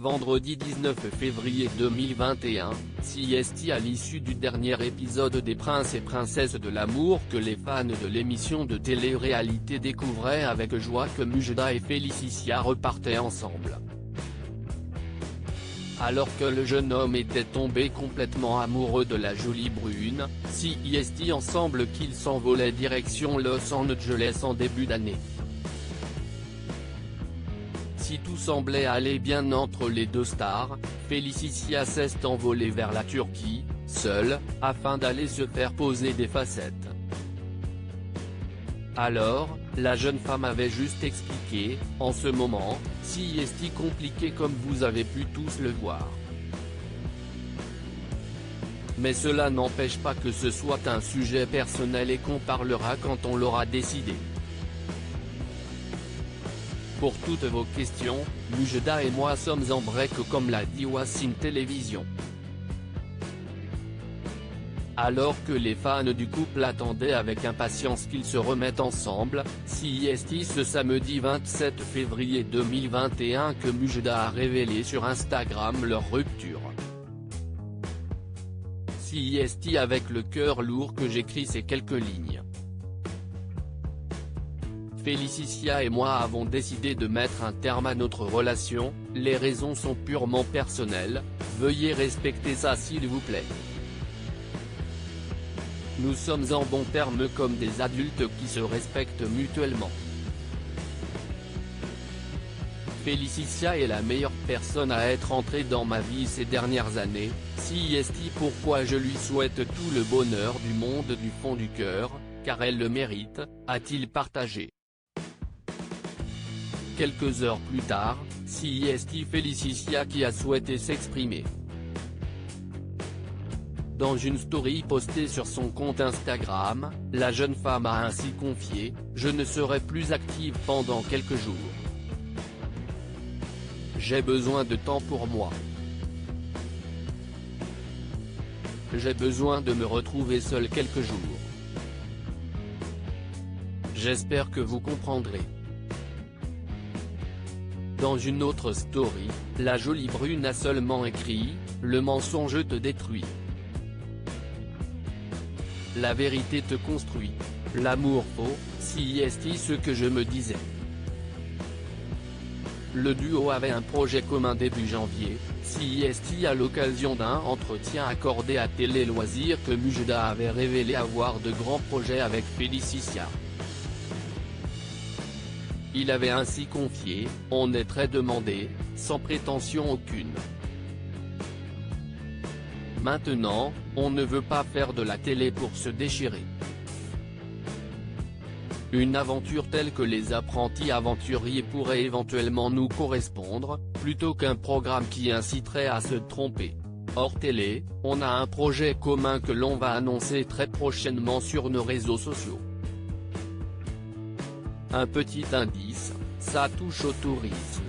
Vendredi 19 février 2021, CST à l'issue du dernier épisode des Princes et Princesses de l'amour que les fans de l'émission de télé-réalité découvraient avec joie que Mujda et Félicia repartaient ensemble. Alors que le jeune homme était tombé complètement amoureux de la jolie brune, CST ensemble qu'ils s'envolaient direction Los Angeles en début d'année. Si tout semblait aller bien entre les deux stars, Félicia s'est envolée vers la Turquie, seule, afin d'aller se faire poser des facettes. Alors, la jeune femme avait juste expliqué, en ce moment, CST compliqué comme vous avez pu tous le voir. Mais cela n'empêche pas que ce soit un sujet personnel et qu'on parlera quand on l'aura décidé. Pour toutes vos questions, Mujda et moi sommes en break comme l'a dit Wassim Télévision. Alors que les fans du couple attendaient avec impatience qu'ils se remettent ensemble, CST ce samedi 27 février 2021 que Mujda a révélé sur Instagram leur rupture. CST avec le cœur lourd que j'écris ces quelques lignes. Félicia et moi avons décidé de mettre un terme à notre relation, les raisons sont purement personnelles, veuillez respecter ça s'il vous plaît. Nous sommes en bons termes comme des adultes qui se respectent mutuellement. Félicia est la meilleure personne à être entrée dans ma vie ces dernières années, CST pourquoi je lui souhaite tout le bonheur du monde du fond du cœur, car elle le mérite, a-t-il partagé. Quelques heures plus tard, CST Félicia qui a souhaité s'exprimer. Dans une story postée sur son compte Instagram, la jeune femme a ainsi confié « Je ne serai plus active pendant quelques jours. J'ai besoin de temps pour moi. J'ai besoin de me retrouver seule quelques jours. J'espère que vous comprendrez. » Dans une autre story, la jolie brune a seulement écrit « Le mensonge te détruit. La vérité te construit. L'amour faux, CST ce que je me disais. » Le duo avait un projet commun début janvier, CST à l'occasion d'un entretien accordé à Télé Loisirs que Mujda avait révélé avoir de grands projets avec Félicia. Il avait ainsi confié « On est très demandé, sans prétention aucune. Maintenant, on ne veut pas faire de la télé pour se déchirer. Une aventure telle que Les Apprentis Aventuriers pourrait éventuellement nous correspondre, plutôt qu'un programme qui inciterait à se tromper. Hors télé, on a un projet commun que l'on va annoncer très prochainement sur nos réseaux sociaux. Un petit indice, ça touche au tourisme.